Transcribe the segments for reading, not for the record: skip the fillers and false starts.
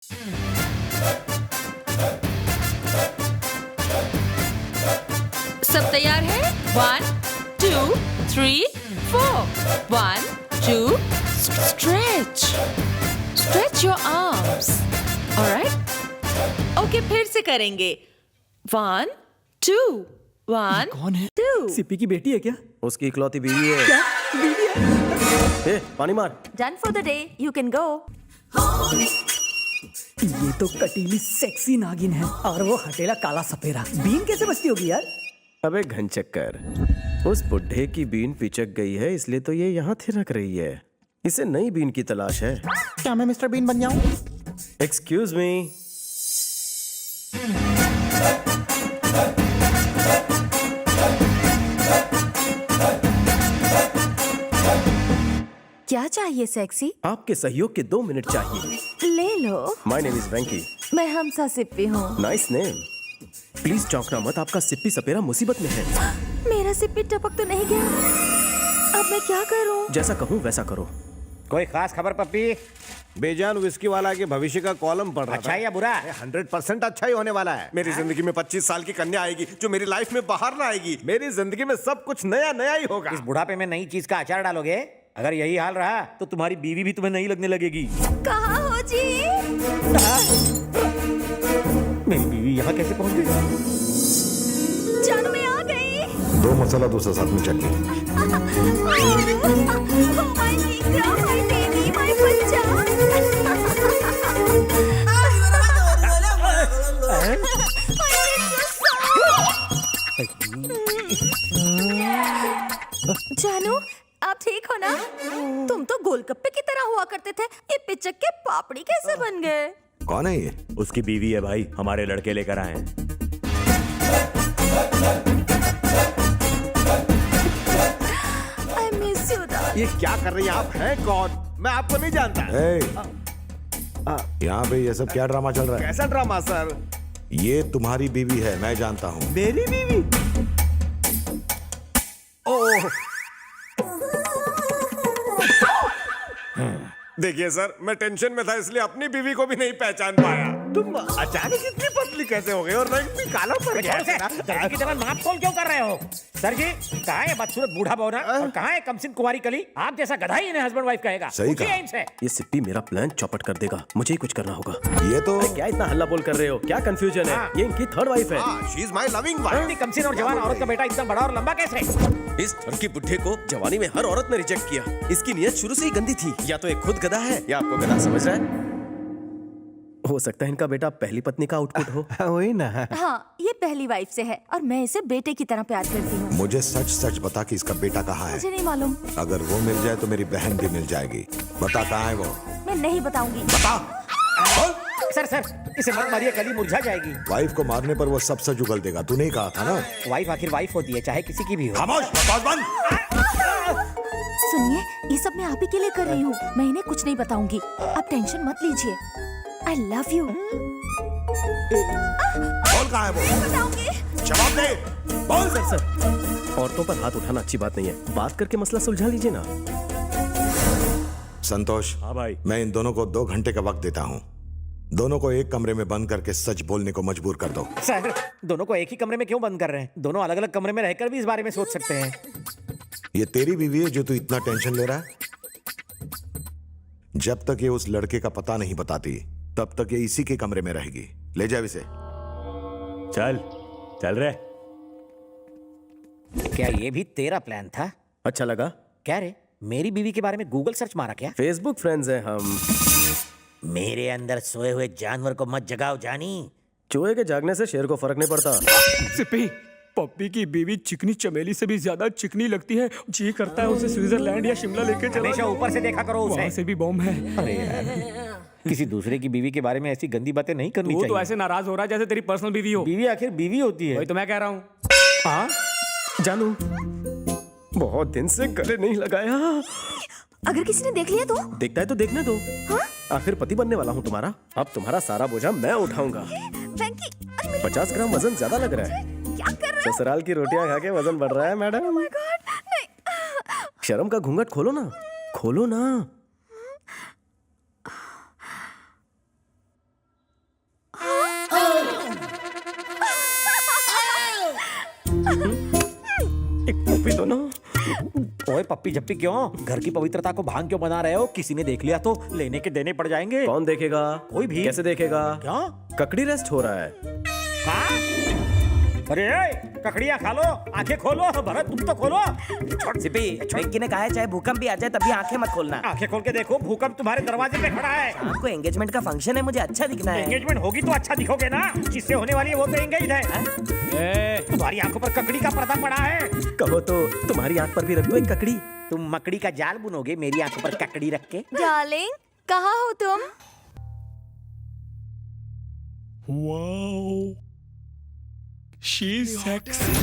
सब तैयार है? 1, 2, 3, 4. 1, 2, stretch. Stretch your arms. Alright? Okay, फिर से करेंगे. 1, 2. 1, कौन है? 2. सिप्पी की बेटी है क्या? उसकी इकलौती बीवी है। क्या? बीवी है? ए, पानी मार। Done for the day. You can go. ये तो कटीली सेक्सी नागिन है और वो हटेला काला सपेरा। बीन कैसे बचती होगी यार? अबे घनचक्कर, उस बुढ़े की बीन पिचक गई है इसलिए तो ये यहाँ थिरक रही है। इसे नई बीन की तलाश है। क्या मैं मिस्टर बीन बन जाऊं? Excuse me. क्या चाहिए सेक्सी? आपके सहयोग के 2 मिनट चाहिए। ले लो. माय नेम इज वेंकी। मैं हमसा सिप्पी हूँ. Nice name. प्लीज चौंकना मत, आपका सिप्पी सपेरा मुसीबत में है। मेरा सिप्पी टपक तो नहीं गया? अब मैं क्या करूँ? जैसा कहूँ वैसा करो। कोई खास खबर पप्पी? बेजान विस्की वाला के भविष्य का कॉलम पढ़ रहा अच्छा या बुरा? 100% अच्छा ही होने वाला है। मेरी जिंदगी में 25 साल की कन्या आएगी जो मेरी लाइफ में बाहर ना आएगी। मेरी जिंदगी में सब कुछ नया नया ही होगा। इस बुढ़ापे में नई चीज का अचार डालोगे? अगर यही हाल रहा तो तुम्हारी बीवी भी तुम्हें नहीं लगने लगेगी। कहाँ हो जी? मेरी बीवी यहाँ कैसे पहुँच गई? जानू मैं आ गई. 2 मसाला दूसरा साथ में चटनी। Oh my Negra, my baby, my बच्चा. जानू आप ठीक हो ना? तुम तो गोलगप्पे की तरह हुआ करते थे, ये पिचक के पापड़ी कैसे बन गए? कौन है ये? उसकी बीवी है भाई, हमारे लड़के लेकर आए हैं। I miss you, darling. ये क्या कर रही हैं आप? हैं कौन? मैं आपको नहीं जानता। यहाँ पे ये सब क्या ड्रामा चल रहा है? कैसा ड्रामा सर? ये तुम्हारी बीवी है, मैं जानता हूँ। मेरी बीवी? ओह देखिए सर, मैं टेंशन में था इसलिए अपनी बीवी को भी नहीं पहचान पाया। तुम अचानक इतनी पतली कैसे हो गई और रंग भी काला पड़ गया? दर्जी की तरह नाप तोल क्यों कर रहे हो? सर जी, कहाँ है बदसूरत बूढ़ा बौना और कहाँ है कमसिन कुंवारी कली? आप जैसा गधा ही इन्हें हस्बैंड वाइफ कहेगा। सही पूछिए कहा। इनसे। ये सिप्पी मेरा प्लान चौपट कर देगा, मुझे ही कुछ करना होगा। ये तो क्या इतना हल्ला बोल कर रहे हो? क्या कंफ्यूजन है? ये इनकी थर्ड वाइफ है। शी इज माय लविंग इतनी वाइफ। कमसिन और जवान औरत का बेटा इतना बड़ा और लंबा कैसे? इस ठरकी बुढ़े को जवानी में हर औरत ने रिजेक्ट किया। इसकी नीयत शुरू से ही गंदी थी। या तो ये खुद गधा है या आपको गधा समझ रहा है। हो सकता है इनका बेटा पहली पत्नी का आउटपुट हो। वही ना। हाँ, ये पहली वाइफ से है और मैं इसे बेटे की तरह प्यार करती हूँ. मुझे सच सच बता कि इसका बेटा कहाँ है। मुझे नहीं मालूम. अगर वो मिल जाए तो मेरी बहन भी मिल जाएगी। बता कहाँ है वो? मैं नहीं बताऊंगी. बता। सर सर, इसे मत मारिए, कली मुरझा जाएगी। वाइफ को मारने पर वो सब सच उगल देगा। तू नहीं कहा था ना? वाइफ आखिर वाइफ होती है, चाहे किसी की भी हो। खामोश, बकवास बंद। सुनिए, ये सब मैं आप ही के लिए कर रही हूँ. मैं इन्हें कुछ नहीं बताऊंगी. आप टेंशन मत लीजिए. I love you. बोल कहाँ है वो? बताऊंगी. जवाब दे। बोल। सर, औरतों पर हाथ उठाना अच्छी बात नहीं है। बात करके मसला सुलझा लीजिए ना। संतोष, हाँ भाई। मैं इन दोनों को 2 घंटे का वक्त देता हूँ। दोनों को एक कमरे में बंद करके सच बोलने को मजबूर कर दो। सर, दोनों को एक ही कमरे में क्यों बंद कर रहे हैं? दोनों अलग अलग कमरे में रहकर भी इस बारे में सोच सकते हैं। ये तेरी बीवी है जो तू इतना टेंशन ले रहा है? जब तक ये उस लड़के का पता नहीं बताती तब तक ये इसी के कमरे में रहेगी। ले जा इसे। चल रहे। क्या ये भी तेरा प्लान था? अच्छा लगा? क्या रे, मेरी बीवी के बारे में गूगल सर्च मारा क्या? फेसबुक फ्रेंड्स हैं हम। मेरे अंदर सोए हुए जानवर को मत जगाओ जानी। चूहे के जागने से शेर को फर्क नहीं पड़ता। सिप्पी, पप्पी की बीवी चिकनी चमेली से भी ज्यादा चिकनी लगती है। जी करता है उसे स्विट्जरलैंड या शिमला लेके चला हमेशा जाऊं। ऊपर से देखा करो उसे। वहाँ से भी बॉम्ब है। अरे यार, किसी दूसरे की बीवी के बारे में ऐसी गंदी बातें नहीं करनी वो चाहिए। तो ऐसे नाराज हो रहा है जैसे तेरी पर्सनल बीवी हो। बीवी आखिर बीवी होती है। वही तो मैं कह रहा हूँ. हाँ जानू, बहुत दिन से गले नहीं लगाया। अगर किसी ने देख लिया तो? देखता है तो देखने दो। हाँ? आखिर पति बनने वाला हूँ तुम्हारा। अब तुम्हारा सारा बोझा मैं उठाऊंगा। वेंकी, अरे मेरी 50 ग्राम वजन ज्यादा लग रहा है। क्या कर रहे हो? ससुराल की रोटियां खा के वजन बढ़ रहा है मैडम। Oh my God, नहीं. शर्म का घूंघट खोलो ना, खोलो ना। एक पप्पी दो ना। ओए पप्पी झप्पी क्यों? घर की पवित्रता को भांग क्यों बना रहे हो? किसी ने देख लिया तो लेने के देने पड़ जाएंगे। कौन देखेगा? कोई भी। कैसे देखेगा? क्या? ककड़ी रेस्ट हो रहा है। हाँ? अरे ककड़ियाँ खा लो, आंखें खोलो। भरत तुम तो खोलो। सिपी, वेंकी ने कहा है चाहे भूकंप भी आ जाए तभी आंखें मत खोलना। आंखें खोल के देखो, भूकंप तुम्हारे दरवाजे पे खड़ा है। आपको एंगेजमेंट का फंक्शन है, मुझे अच्छा दिखना है। एंगेजमेंट होगी तो अच्छा दिखोगे ना। जिससे होने वाली है वो तो एंगेज है। तुम्हारी आंखों पर ककड़ी का पर्दा पड़ा है। कहो तो तुम्हारी आंख पर भी रख दो एक ककड़ी। तुम मकड़ी का जाल बुनोगे मेरी आंखों पर ककड़ी रख के? डार्लिंग, कहाँ हो तुम? Wow. She's sexy.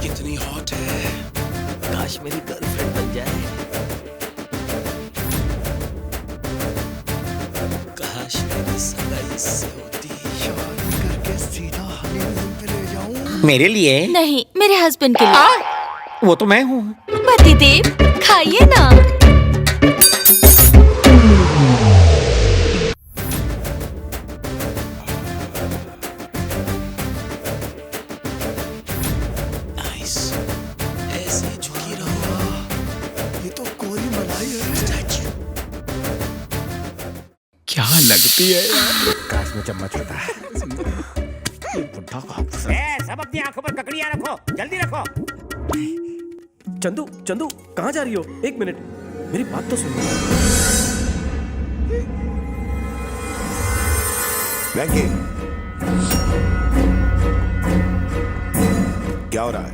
कितनी हॉट है, काश मेरी गर्लफ्रेंड बन जाए। काश मेरी सगाई इससे होती। शादी करके सीधा हनीमून पे ले जाऊं। मेरे लिए? नहीं, मेरे हस्बैंड के लिए। वो तो मैं हूँ। पतिदेव, खाइए ना। नाइस, ऐसे ही झुकी रहो। ये तो कोरी मलाई है। स्टैच्यू। क्या लगती है यार? काश में चम्मच होता है। बुढ़ा सब अपनी आंखों पर ककड़ियाँ रखो, जल्दी रखो। चंदू, चंदू कहाँ जा रही हो? एक मिनट, मेरी बात तो सुनो। वेंकी, क्या हो रहा है?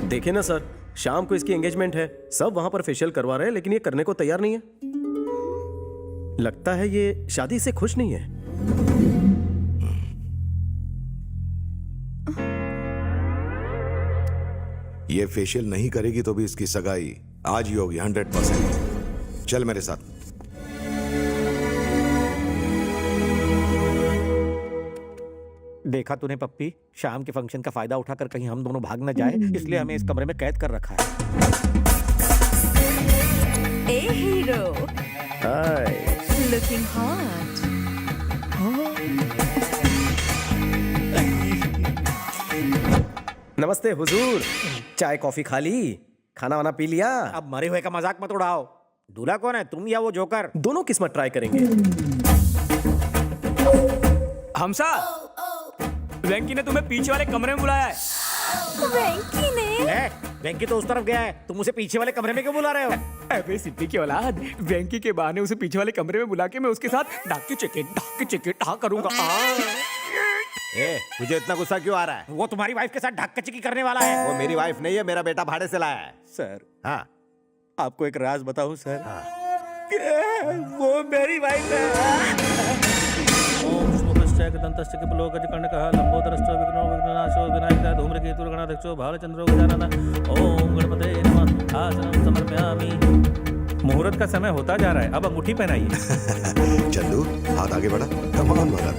देखे ना सर, शाम को इसकी एंगेजमेंट है। सब वहां पर फेशियल करवा रहे हैं, लेकिन ये करने को तैयार नहीं है। लगता है ये शादी से खुश नहीं है। ये फेशियल नहीं करेगी तो भी इसकी सगाई आज ही होगी 100%। चल मेरे साथ। देखा तूने पप्पी, शाम के फंक्शन का फायदा उठाकर कहीं हम दोनों भाग न जाए, इसलिए हमें इस कमरे में कैद कर रखा है। ए हीरो, हाय। Looking hot. नमस्ते हुजूर, चाय कॉफी खा ली? खाना वाना पी लिया? अब मरे हुए का मजाक मत उड़ाओ। दूल्हा कौन है, तुम या वो जोकर? दोनों किस्मत ट्राई करेंगे। हमसा, वेंकी ने तुम्हें पीछे वाले कमरे में बुलाया है। वेंकी ने? वेंकी तो उस तरफ गया है, तुम उसे पीछे वाले कमरे में क्यों बुला रहे हो? अबे सिद्धि की औलाद, वेंकी के बहाने उसे पीछे वाले कमरे में बुला के मैं उसके साथ डाके चेके करूंगा। तुझे इतना गुस्सा क्यों आ रहा है? वो तुम्हारी वाइफ के साथ ढक्कचकी करने वाला है। वो मेरी वाइफ नहीं है, मेरा बेटा भाड़े से लाया है। सर, हाँ, आपको एक राज बताऊं सर? वो मेरी वाइफ है। ओम शुभश्चैक दंतश्च कपिलोकज कर्णकः लंबोदरश्च विघ्नो विघ्ननाशो विनायकः धूम्रकेतुर्गणाध्यक्षो भालचंद्रो गजाननः। ओम गणपते नमः। आसनं समर्पयामि। मुहूर्त का समय होता जा रहा है, अब अंगूठी पहनाइए। चंदू, हाथ आगे बढ़ा। Come on Bharat.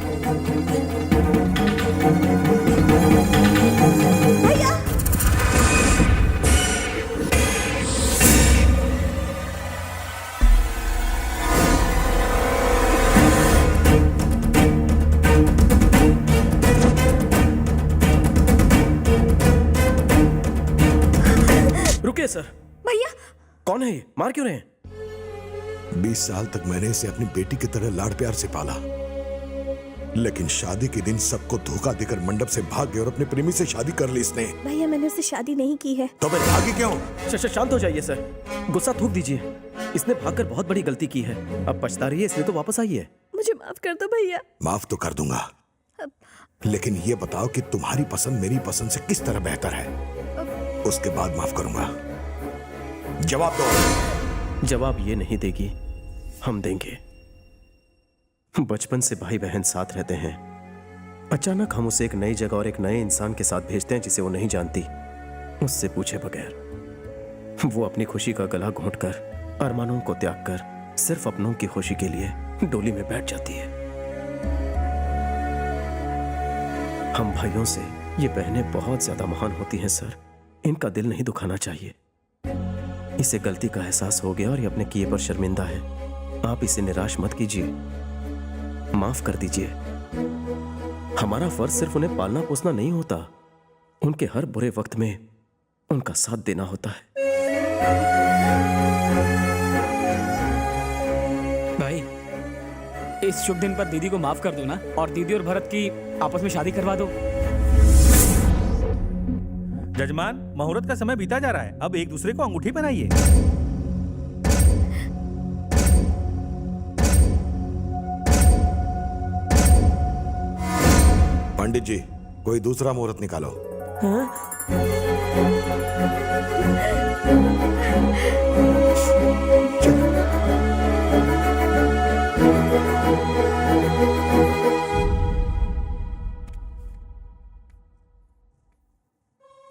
रुकिए सर। भैया, कौन है ये? मार क्यों रहे हैं? 20 साल तक मैंने इसे अपनी बेटी की तरह लाड़ प्यार से पाला, लेकिन शादी के दिन सबको धोखा देकर मंडप से भाग गया और अपने प्रेमी से शादी कर ली इसने। भैया मैंने उससे शादी नहीं की है। तो फिर भागी क्यों? शांत हो जाइए सर, गुस्सा थूक दीजिए। इसने भागकर बहुत बड़ी गलती की है, अब पछता रही है, इसलिए तो वापस आई है। मुझे माफ कर दो भैया। माफ तो कर दूंगा, लेकिन ये बताओ कि तुम्हारी पसंद मेरी पसंद से किस तरह बेहतर है, उसके बाद माफ करूंगा। जवाब दो। जवाब ये नहीं देगी, हम देंगे। बचपन से भाई बहन साथ रहते हैं, अचानक हम उसे एक नई जगह और एक नए इंसान के साथ भेजते हैं जिसे वो नहीं जानती, उससे पूछे बगैर। वो अपनी खुशी का गला घोंटकर, अरमानों को त्याग कर, सिर्फ अपनों की खुशी के लिए डोली में बैठ जाती है। हम भाइयों से ये बहनें बहुत ज्यादा महान होती हैं सर, इनका दिल नहीं दुखाना चाहिए। इसे गलती का एहसास हो गया और ये अपने किए पर शर्मिंदा है। आप इसे निराश मत कीजिए, माफ कर दीजिए। हमारा फर्ज सिर्फ उन्हें पालना पोसना नहीं होता, उनके हर बुरे वक्त में उनका साथ देना होता है। भाई, इस शुभ दिन पर दीदी को माफ कर दो ना, और दीदी और भरत की आपस में शादी करवा दो। जजमान, मुहूर्त का समय बीता जा रहा है, अब एक दूसरे को अंगूठी पहनाइए। पंडित जी, कोई दूसरा मुहूर्त निकालो।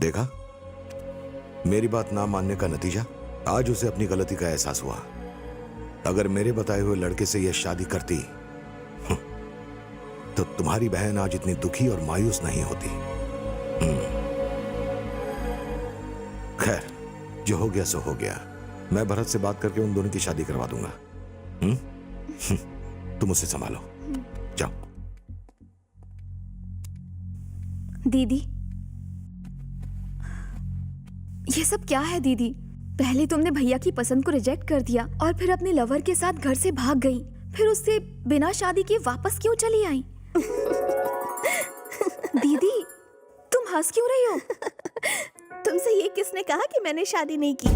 देखा, मेरी बात ना मानने का नतीजा, आज उसे अपनी गलती का एहसास हुआ। अगर मेरे बताए हुए लड़के से यह शादी करती तो तुम्हारी बहन आज इतनी दुखी और मायूस नहीं होती। खैर, जो हो गया सो हो गया। मैं भरत से बात करके उन दोनों की शादी करवा दूंगा। तुम उसे संभालो, जाओ। दीदी, ये सब क्या है दीदी? पहले तुमने भैया की पसंद को रिजेक्ट कर दिया और फिर अपने लवर के साथ घर से भाग गई, फिर उससे बिना शादी किए वापस क्यों चली आई? दीदी, तुम हंस क्यों रही हो? तुमसे ये किसने कहा कि मैंने शादी नहीं की?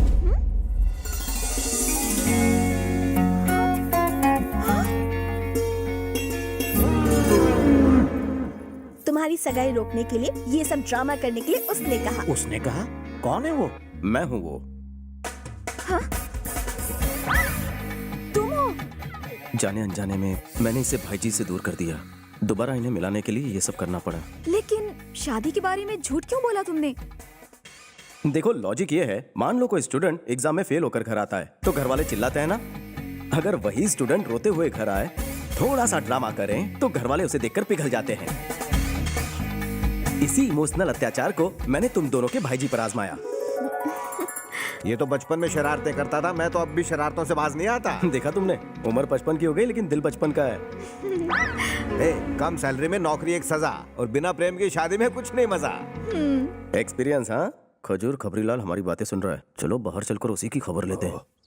तुम्हारी सगाई रोकने के लिए, ये सब ड्रामा करने के लिए उसने कहा। उसने कहा? कौन है वो? मैं हूं वो। हाँ? तुम हो? जाने अनजाने में मैंने इसे भाई जी से दूर कर दिया। दोबारा इन्हें मिलाने के लिए ये सब करना पड़ा। लेकिन शादी के बारे में झूठ क्यों बोला तुमने? देखो, लॉजिक ये है, मान लो कोई स्टूडेंट एग्जाम में फेल होकर घर आता है तो घर वाले चिल्लाते हैं ना। अगर वही स्टूडेंट रोते हुए घर आए, थोड़ा सा ड्रामा करें तो घर वाले उसे देखकर पिघल जाते हैं। इसी इमोशनल अत्याचार को मैंने तुम दोनों के भाईजी पर आजमाया। ये तो बचपन में शरारतें करता था, मैं तो अब भी शरारतों से बाज नहीं आता। देखा तुमने, उम्र 55 की हो गई लेकिन दिल 55 का है। कम सैलरी में नौकरी एक सजा, और बिना प्रेम की शादी में कुछ नहीं मजा। एक्सपीरियंस? हाँ, खजूर खबरीलाल हमारी बातें सुन रहा है। चलो बाहर चलकर उसी की खबर लेते हैं।